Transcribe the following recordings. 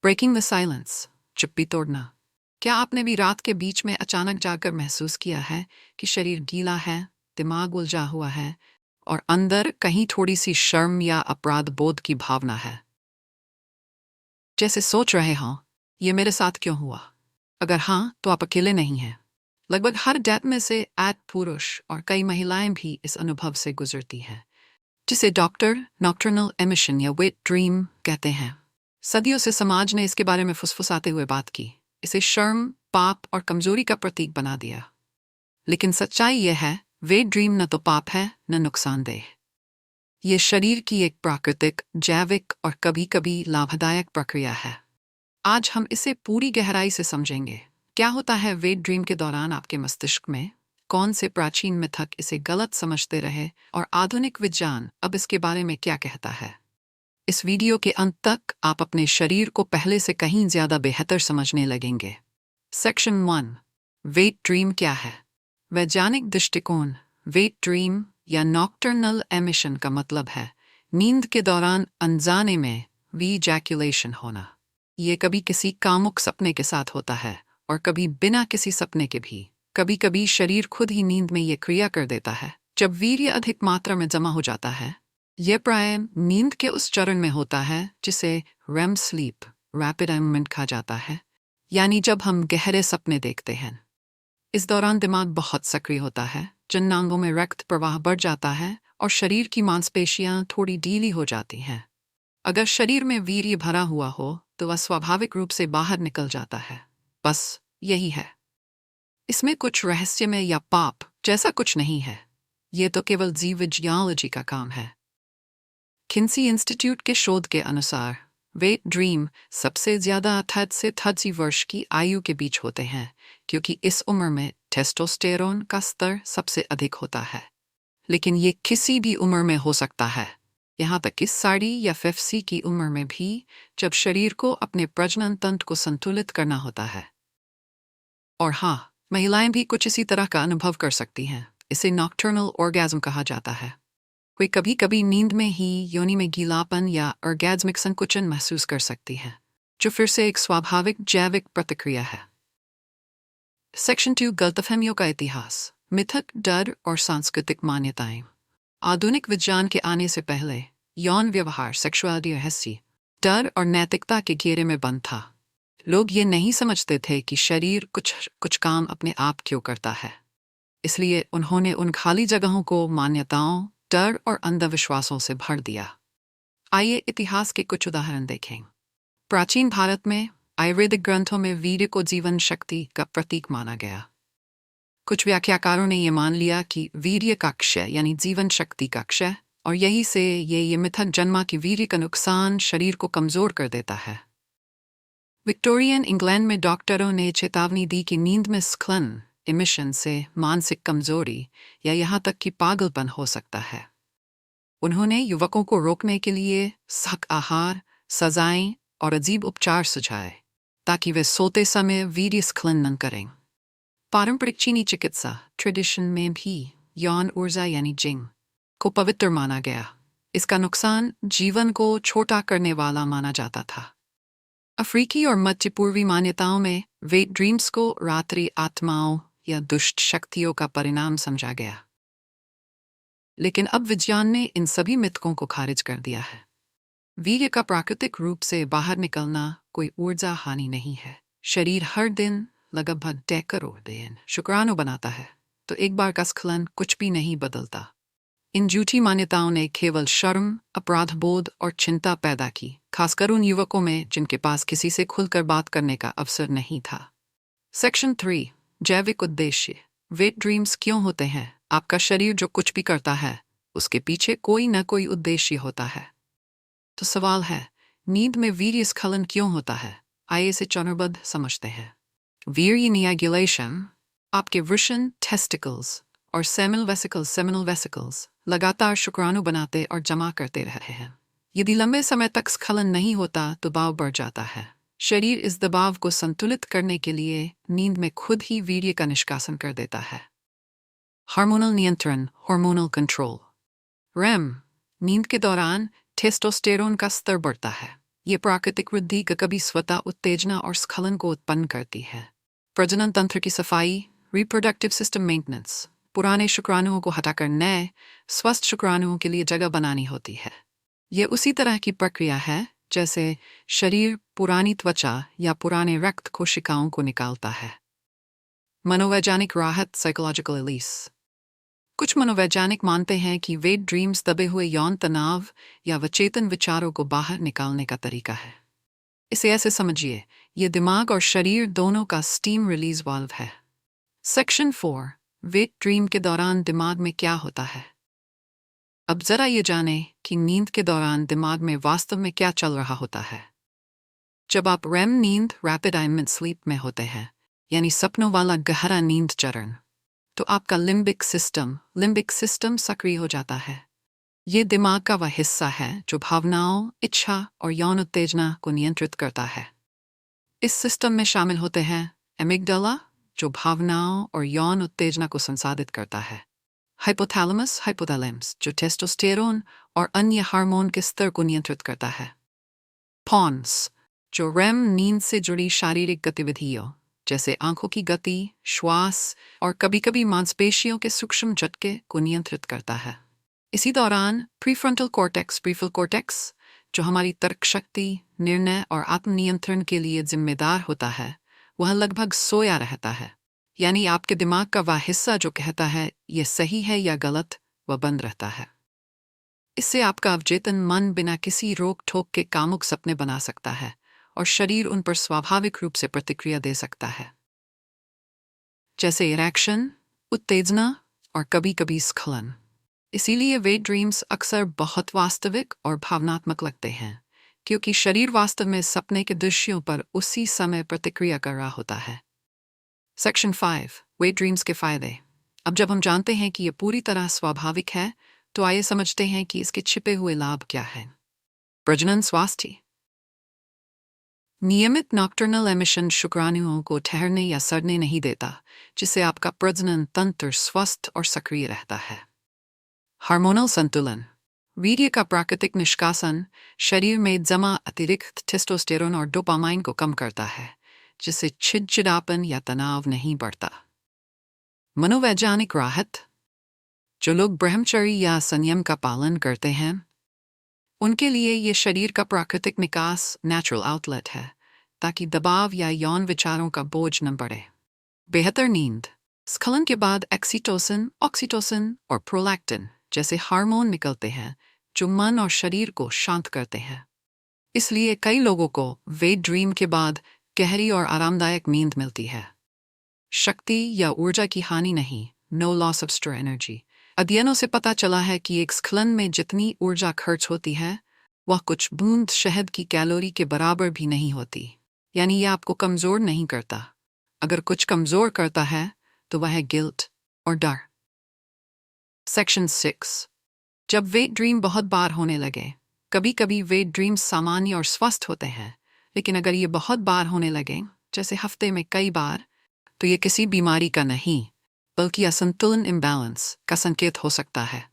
Breaking the silence, चुप्पी तोड़ना। क्या आपने भी रात के बीच में अचानक जाकर महसूस किया है कि शरीर गीला है, दिमाग उलझा हुआ है और अंदर कहीं थोड़ी सी शर्म या अपराध बोध की भावना है? जैसे सोच रहे हों, ये मेरे साथ क्यों हुआ? अगर हाँ, तो आप अकेले नहीं हैं। लगभग हर डेथ में से एक पुरुष और कई महिलाएं भी इस अनुभव से गुजरती हैं, जिसे डॉक्टर नॉक्टर्नल एमिशन या वेट ड्रीम कहते हैं। सदियों से समाज ने इसके बारे में फुसफुसाते हुए बात की, इसे शर्म, पाप और कमजोरी का प्रतीक बना दिया। लेकिन सच्चाई यह है, वेट ड्रीम न तो पाप है न नुकसानदेह। ये शरीर की एक प्राकृतिक, जैविक और कभी कभी लाभदायक प्रक्रिया है। आज हम इसे पूरी गहराई से समझेंगे। क्या होता है वेट ड्रीम के दौरान आपके मस्तिष्क में? कौन से प्राचीन मिथक इसे गलत समझते रहे और आधुनिक विज्ञान अब इसके बारे में क्या कहता है? इस वीडियो के अंत तक आप अपने शरीर को पहले से कहीं ज्यादा बेहतर समझने लगेंगे। सेक्शन 1, वेट ड्रीम क्या है? वैज्ञानिक दृष्टिकोण, वेट ड्रीम या नॉक्टर्नल एमिशन का मतलब है नींद के दौरान अनजाने में वीजैक्यूलेशन होना। ये कभी किसी कामुक सपने के साथ होता है और कभी बिना किसी सपने के भी। कभी कभी शरीर खुद ही नींद में ये क्रिया कर देता है जब वीर्य अधिक मात्रा में जमा हो जाता है। यह प्राय नींद के उस चरण में होता है जिसे REM sleep, rapid eye moment कहा जाता है, यानी जब हम गहरे सपने देखते हैं। इस दौरान दिमाग बहुत सक्रिय होता है, जननांगों में रक्त प्रवाह बढ़ जाता है और शरीर की मांसपेशियां थोड़ी ढीली हो जाती हैं। अगर शरीर में वीर्य भरा हुआ हो तो वह स्वाभाविक रूप से बाहर निकल जाता है। बस यही है। इसमें कुछ रहस्यमय या पाप जैसा कुछ नहीं है। ये तो केवल जीव विज्ञानोलॉजी का काम है। किन्सी इंस्टीट्यूट के शोध के अनुसार वेट ड्रीम सबसे ज्यादा 18 से 80 वर्ष की आयु के बीच होते हैं, क्योंकि इस उम्र में टेस्टोस्टेरोन का स्तर सबसे अधिक होता है। लेकिन ये किसी भी उम्र में हो सकता है, यहाँ तक कि 60 या 50 की उम्र में भी, जब शरीर को अपने प्रजनन तंत्र को संतुलित करना होता है। और हाँ, महिलाएं भी कुछ इसी तरह का अनुभव कर सकती हैं। इसे नॉक्टर्नल ऑर्गेज्म कहा जाता है। वे कभी कभी नींद में ही योनि में गीलापन या ऑर्गेज्मिक संकुचन महसूस कर सकती हैं, जो फिर से एक स्वाभाविक जैविक प्रतिक्रिया है। सेक्शन 2, गलतफहमियों का इतिहास, मिथक, डर और सांस्कृतिक मान्यताएं। आधुनिक विज्ञान के आने से पहले यौन व्यवहार, सेक्सुअलिटी रहस्य, डर और नैतिकता के घेरे में बंद था। लोग ये नहीं समझते थे कि शरीर कुछ काम अपने आप क्यों करता है। इसलिए उन्होंने उन खाली जगहों को मान्यताओं, डर और अंधविश्वासों से भर दिया। आइए इतिहास के कुछ उदाहरण देखें। प्राचीन भारत में आयुर्वेदिक ग्रंथों में वीर्य को जीवन शक्ति का प्रतीक माना गया। कुछ व्याख्याकारों ने यह मान लिया कि वीर्य का क्षय यानी जीवन शक्ति का क्षय, और यही से ये मिथक जन्मा कि वीर्य का नुकसान शरीर को कमजोर कर देता है। विक्टोरियन इंग्लैंड में डॉक्टरों ने चेतावनी दी कि नींद में स्खलन, इमिशन से मानसिक कमजोरी या यहाँ तक कि पागलपन हो सकता है। उन्होंने युवकों को रोकने के लिए सख्त आहार, सजाएं और अजीब उपचार सुझाए ताकि वे सोते समय वीर्य स्खलन न करें। पारंपरिक चीनी चिकित्सा ट्रेडिशन में भी यौन ऊर्जा यानी जिंग को पवित्र माना गया। इसका नुकसान जीवन को छोटा करने वाला माना जाता था। अफ्रीकी और मध्य पूर्वी मान्यताओं में वेट ड्रीम्स को रात्रि आत्माओं या दुष्ट शक्तियों का परिणाम समझा गया। लेकिन अब विज्ञान ने इन सभी मिथकों को खारिज कर दिया है। वीर्य का प्राकृतिक रूप से बाहर निकलना कोई ऊर्जा हानि नहीं है। शरीर हर दिन लगभग 1 करोड़ शुक्राणु बनाता है, तो एक बार का स्खलन कुछ भी नहीं बदलता। इन झूठी मान्यताओं ने केवल शर्म, अपराधबोध और चिंता पैदा की, खासकर उन युवकों में जिनके पास किसी से खुलकर बात करने का अवसर नहीं था। सेक्शन 3, जैविक उद्देश्य, वेट ड्रीम्स क्यों होते हैं? आपका शरीर जो कुछ भी करता है उसके पीछे कोई न कोई उद्देश्य होता है। तो सवाल है, नींद में वीर्य स्खलन क्यों होता है? आइए इसे चरणबद्ध समझते हैं। वीर्य नियागुलेशन, आपके वृषण, टेस्टिकल्स और सेमिनल वेसिकल्स लगातार शुक्राणु बनाते और जमा करते रहे हैं। यदि लंबे समय तक स्खलन नहीं होता तो दबाव बढ़ जाता है। शरीर इस दबाव को संतुलित करने के लिए नींद में खुद ही वीर्य का निष्कासन कर देता है। हार्मोनल नियंत्रण, हार्मोनल कंट्रोल। रेम, नींद के दौरान टेस्टोस्टेरोन का स्तर बढ़ता है। ये प्राकृतिक वृद्धि कभी स्वतः उत्तेजना और स्खलन को उत्पन्न करती है। प्रजनन तंत्र की सफाई, रिप्रोडक्टिव सिस्टम मेंटेनेंस, पुराने शुक्राणुओं को हटाकर नए स्वस्थ शुक्राणुओं के लिए जगह बनानी होती है। ये उसी तरह की प्रक्रिया है जैसे शरीर पुरानी त्वचा या पुराने रक्त कोशिकाओं को निकालता है। मनोवैज्ञानिक राहत, साइकोलॉजिकल रिलीज। कुछ मनोवैज्ञानिक मानते हैं कि वेट ड्रीम्स दबे हुए यौन तनाव या वचेतन विचारों को बाहर निकालने का तरीका है। इसे ऐसे समझिए, ये दिमाग और शरीर दोनों का स्टीम रिलीज वाल्व है। सेक्शन 4, वेट ड्रीम के दौरान दिमाग में क्या होता है। अब जरा ये जानें कि नींद के दौरान दिमाग में वास्तव में क्या चल रहा होता है। जब आप रेम नींद, रैपिड आई स्लीप में होते हैं, यानी सपनों वाला गहरा नींद चरण, तो आपका लिम्बिक सिस्टम सक्रिय हो जाता है। ये दिमाग का वह हिस्सा है जो भावनाओं, इच्छा और यौन उत्तेजना को नियंत्रित करता है। इस सिस्टम में शामिल होते हैं एमिगडाला, जो भावनाओं और यौन उत्तेजना को संसाधित करता है, हाइपोथैलेमस, जो टेस्टोस्टेरोन और अन्य हार्मोन के स्तर को नियंत्रित करता है, पॉन्स, जो रेम नींद से जुड़ी शारीरिक गतिविधियों जैसे आंखों की गति, श्वास और कभी-कभी मांसपेशियों के सूक्ष्म झटके को नियंत्रित करता है। इसी दौरान प्रीफ्रंटल कॉर्टेक्स, जो हमारी तर्क शक्ति, निर्णय और आत्मनियंत्रण के लिए जिम्मेदार होता है, वह लगभग सोया रहता है। यानी आपके दिमाग का वह हिस्सा जो कहता है ये सही है या गलत, वह बंद रहता है। इससे आपका अवचेतन मन बिना किसी रोक ठोक के कामुक सपने बना सकता है और शरीर उन पर स्वाभाविक रूप से प्रतिक्रिया दे सकता है, जैसे इरेक्शन, उत्तेजना और कभी-कभी स्खलन। इसीलिए वेट ड्रीम्स अक्सर बहुत वास्तविक और भावनात्मक लगते हैं, क्योंकि शरीर वास्तव में सपने के दृश्यों पर उसी समय प्रतिक्रिया कर रहा होता है। सेक्शन 5, वेट ड्रीम्स के फायदे। अब जब हम जानते हैं कि यह पूरी तरह स्वाभाविक है, तो आइए समझते हैं कि इसके छिपे हुए लाभ क्या हैं। प्रजनन स्वास्थ्य। नियमित नॉक्टर्नल एमिशन शुक्राणुओं को ठहरने या सड़ने नहीं देता, जिससे आपका प्रजनन तंत्र स्वस्थ और सक्रिय रहता है। हार्मोनल संतुलन। वीर्य का प्राकृतिक निष्कासन शरीर में जमा अतिरिक्त टेस्टोस्टेरोन और डोपामाइन को कम करता है, जिससे चिड़चिड़ापन या तनाव नहीं बढ़ता। मनोवैज्ञानिक राहत। जो लोग ब्रह्मचर्य या संयम का पालन करते हैं, उनके लिए ये शरीर का प्राकृतिक निकास, नेचुरल आउटलेट है, ताकि दबाव या यौन विचारों का बोझ न बढ़े। बेहतर नींद। स्खलन के बाद एक्सीटोसिन, ऑक्सीटोसिन और प्रोलैक्टिन जैसे हार्मोन निकलते हैं, जो मन और शरीर को शांत करते हैं। इसलिए कई लोगों को वेट ड्रीम के बाद गहरी और आरामदायक नींद मिलती है। शक्ति या ऊर्जा की हानि नहीं, no loss of store energy. अध्ययनों से पता चला है कि एक स्खलन में जितनी ऊर्जा खर्च होती है, वह कुछ बूंद शहद की कैलोरी के बराबर भी नहीं होती। यानी यह आपको कमज़ोर नहीं करता। अगर कुछ कमज़ोर करता है, तो वह है गिल्ट और डर। सेक्शन 6, जब वेट ड्रीम बहुत बार होने लगे। कभी कभी वेट ड्रीम्स सामान्य और स्वस्थ होते हैं, लेकिन अगर ये बहुत बार होने लगे, जैसे हफ्ते में कई बार, तो ये किसी बीमारी का नहीं, बल्कि असंतुलन इम्बैलेंस का संकेत हो सकता है।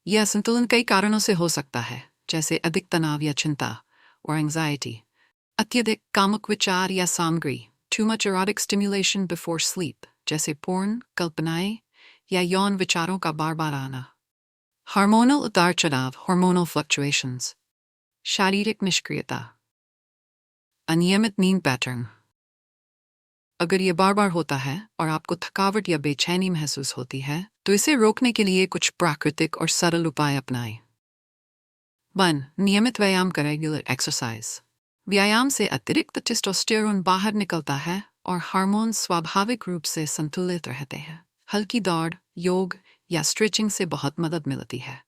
यह असंतुलन कई कारणों से हो सकता है, जैसे अधिक तनाव या चिंता और एंग्जाइटी, अत्यधिक कामुक विचार या सामग्री, too much erotic stimulation before sleep, जैसे पोर्न, कल्पनाएं या यौन विचारों का बार बार आना। हार्मोनल उतार चढ़ाव, हार्मोनल फ्लक्चुएशंस। शारीरिक निष्क्रियता, अनियमित नींद पैटर्न। अगर ये बार बार होता है और आपको थकावट या बेचैनी महसूस होती है, तो इसे रोकने के लिए कुछ प्राकृतिक और सरल उपाय अपनाएं। 1. नियमित व्यायाम करें, रेगुलर एक्सरसाइज। व्यायाम से अतिरिक्त टेस्टोस्टेरोन बाहर निकलता है और हार्मोन स्वाभाविक रूप से संतुलित रहते हैं। हल्की दौड़, योग या स्ट्रेचिंग से बहुत मदद मिलती है।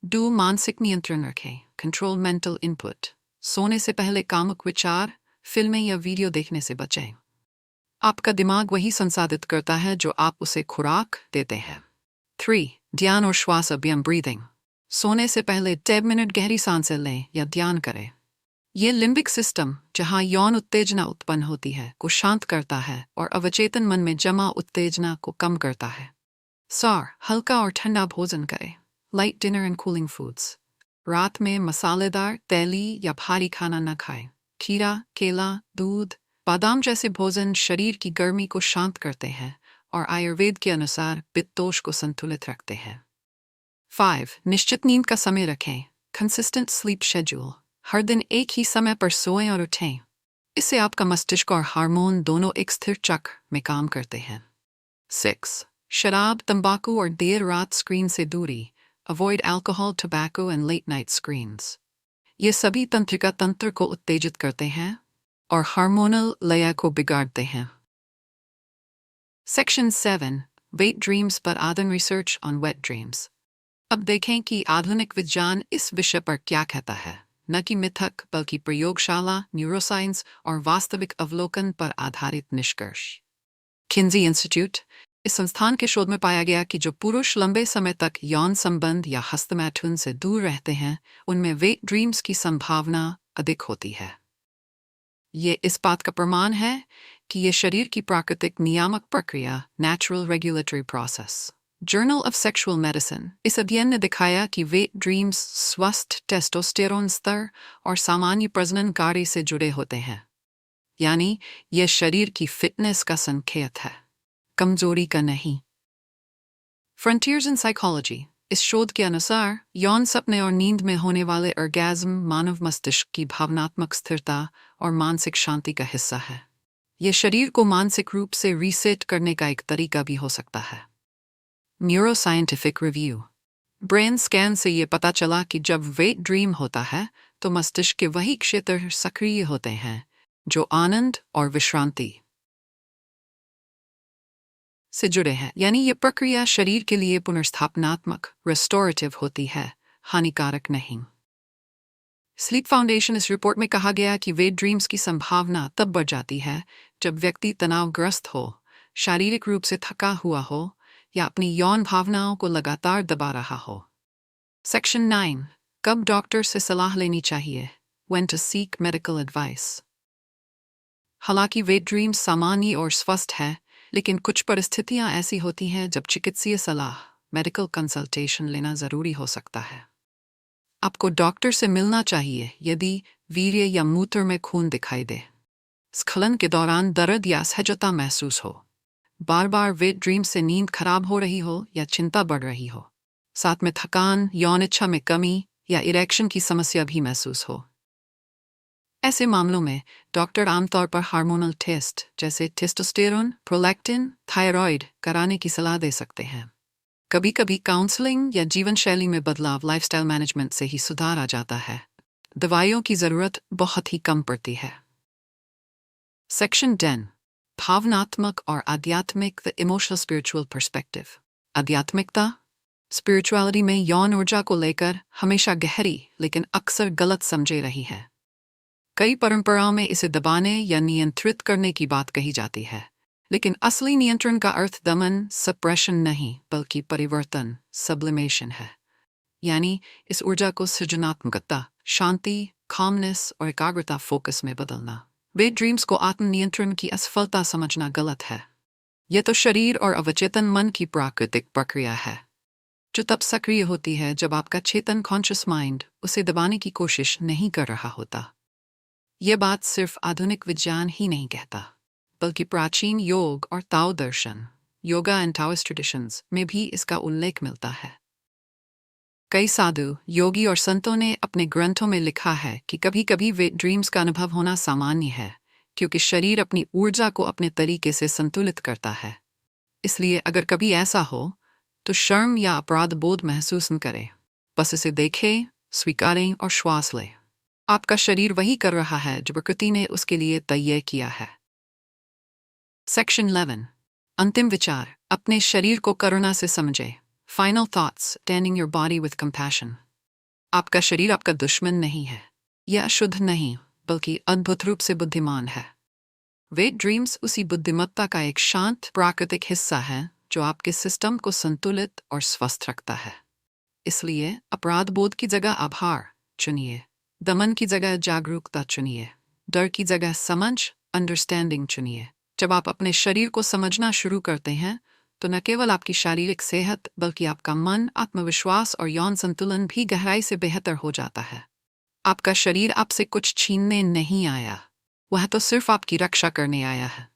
2. मानसिक नियंत्रण रखें, कंट्रोल मेंटल इनपुट। सोने से पहले कामुक विचार, फिल्में या वीडियो देखने से बचें। आपका दिमाग वही संसाधित करता है जो आप उसे खुराक देते हैं। 3. ध्यान और श्वास अभ्यास, ब्रीदिंग। सोने से पहले 10 मिनट गहरी सांसें लें या ध्यान करें। ये लिम्बिक सिस्टम, जहां यौन उत्तेजना उत्पन्न होती है, को शांत करता है और अवचेतन मन में जमा उत्तेजना को कम करता है। 4. हल्का और ठंडा भोजन करें, light dinner and cooling foods. रात में मसालेदार, तैली या भारी खाना न खाएं। खीरा, केला, दूध, बादाम जैसे भोजन शरीर की गर्मी को शांत करते हैं और आयुर्वेद के अनुसार पित्तदोष को संतुलित रखते हैं। 5. निश्चित नींद का समय रखें। Consistent sleep schedule. हर दिन एक ही समय पर सोएं और उठें। इससे आपका मस्तिष्क और हार्मोन दोनों एक स्थिर चक्र में काम करते हैं। 6. शराब, तंबाकू और देर रात स्क्रीन से दूरी। Avoid alcohol, tobacco and late night screens. ये सभी तंत्रिका तंत्र को उत्तेजित करते हैं और हार्मोनल लय को बिगाड़ते हैं। Section 7. Wet dreams but आधुनिक रिसर्च on wet dreams. अब देखें कि आधुनिक विज्ञान इस विषय पर क्या कहता है, न कि मिथक बल्कि प्रयोगशाला, न्यूरोसाइंस और वास्तविक अवलोकन पर आधारित निष्कर्ष। किन्जी इंस्टीट्यूट, इस संस्थान के शोध में पाया गया कि जो पुरुष लंबे समय तक यौन संबंध या हस्तमैथुन से दूर रहते हैं, उनमें वेट ड्रीम्स की संभावना अधिक होती है। ये इस बात का प्रमाण है कि ये शरीर की प्राकृतिक नियामक प्रक्रिया, natural regulatory process. Journal of sexual medicine, इस अध्ययन ने दिखाया कि वेट ड्रीम्स स्वस्थ टेस्टोस्टेरोन स्तर और सामान्य प्रजनन कार्य से जुड़े होते हैं, यानी यह शरीर की फिटनेस का संकेत है, कमजोरी का नहीं। फ्रंटियर्स इन साइकोलॉजी, इस शोध के अनुसार यौन सपने और नींद में होने वाले ऑर्गेज्म मानव मस्तिष्क की भावनात्मक स्थिरता और मानसिक शांति का हिस्सा है। यह शरीर को मानसिक रूप से रीसेट करने का एक तरीका भी हो सकता है। न्यूरोसाइंटिफिक रिव्यू, ब्रेन स्कैन से ये पता चला कि जब वेट ड्रीम होता है तो मस्तिष्क के वही क्षेत्र सक्रिय होते हैं जो आनंद और विश्रांति से जुड़े हैं, यानी ये प्रक्रिया शरीर के लिए पुनर्स्थापनात्मक, रेस्टोरेटिव होती है, हानिकारक नहीं। स्लीप फाउंडेशन, इस रिपोर्ट में कहा गया कि वेट ड्रीम्स की संभावना तब बढ़ जाती है जब व्यक्ति तनावग्रस्त हो, शारीरिक रूप से थका हुआ हो या अपनी यौन भावनाओं को लगातार दबा रहा हो। सेक्शन 9. कब डॉक्टर से सलाह लेनी चाहिए? When to seek medical advice. हालांकि वेट ड्रीम्स सामान्य और स्वस्थ है, लेकिन कुछ परिस्थितियां ऐसी होती हैं जब चिकित्सीय सलाह, मेडिकल कंसल्टेशन लेना जरूरी हो सकता है। आपको डॉक्टर से मिलना चाहिए यदि वीर्य या मूत्र में खून दिखाई दे, स्खलन के दौरान दर्द या असहजता महसूस हो, बार बार वेट ड्रीम से नींद खराब हो रही हो या चिंता बढ़ रही हो, साथ में थकान, यौन इच्छा में कमी या इरेक्शन की समस्या भी महसूस हो। ऐसे मामलों में डॉक्टर आमतौर पर हार्मोनल टेस्ट जैसे टेस्टोस्टेरोन, प्रोलैक्टिन, थायराइड कराने की सलाह दे सकते हैं। कभी कभी काउंसलिंग या जीवन शैली में बदलाव, लाइफस्टाइल मैनेजमेंट से ही सुधार आ जाता है। दवाइयों की जरूरत बहुत ही कम पड़ती है। सेक्शन 10. भावनात्मक और आध्यात्मिक, द इमोशनल स्पिरिचुअल पर्सपेक्टिव। आध्यात्मिकता, स्पिरिचुअलिटी में यौन ऊर्जा को लेकर हमेशा गहरी लेकिन अक्सर गलत समझे रही है। कई परंपराओं में इसे दबाने या नियंत्रित करने की बात कही जाती है, लेकिन असली नियंत्रण का अर्थ दमन, सप्रेशन नहीं बल्कि परिवर्तन, सब्लिमेशन है। यानी इस ऊर्जा को सृजनात्मकता, शांति, calmness और एकाग्रता, फोकस में बदलना। वेट ड्रीम्स को आत्मनियंत्रण की असफलता समझना गलत है। यह तो शरीर और अवचेतन मन की प्राकृतिक प्रक्रिया है, जो तब सक्रिय होती है जब आपका चेतन कॉन्शियस माइंड उसे दबाने की कोशिश नहीं कर रहा होता। यह बात सिर्फ आधुनिक विज्ञान ही नहीं कहता, बल्कि प्राचीन योग और ताओ दर्शन, योगा एंड ताओइस्ट ट्रेडिशंस में भी इसका उल्लेख मिलता है। कई साधु, योगी और संतों ने अपने ग्रंथों में लिखा है कि कभी कभी वेट ड्रीम्स का अनुभव होना सामान्य है, क्योंकि शरीर अपनी ऊर्जा को अपने तरीके से संतुलित करता है। इसलिए अगर कभी ऐसा हो तो शर्म या अपराध बोध महसूस न करें, बस इसे देखें, स्वीकारें और श्वास लें। आपका शरीर वही कर रहा है जो प्रकृति ने उसके लिए तय किया है। सेक्शन 11. अंतिम विचार, अपने शरीर को करुणा से समझें। Final thoughts, tending your body with compassion. आपका शरीर आपका दुश्मन नहीं है, यह अशुद्ध नहीं बल्कि अद्भुत रूप से बुद्धिमान है। वेट ड्रीम्स उसी बुद्धिमत्ता का एक शांत प्राकृतिक हिस्सा है जो आपके सिस्टम को संतुलित और स्वस्थ रखता है। इसलिए अपराध बोध की जगह आभार चुनिए, दमन की जगह जागरूकता चुनिए, डर की जगह समझ, अंडरस्टैंडिंग चुनिए। जब आप अपने शरीर को समझना शुरू करते हैं तो न केवल आपकी शारीरिक सेहत बल्कि आपका मन, आत्मविश्वास और यौन संतुलन भी गहराई से बेहतर हो जाता है। आपका शरीर आपसे कुछ छीनने नहीं आया, वह तो सिर्फ आपकी रक्षा करने आया है।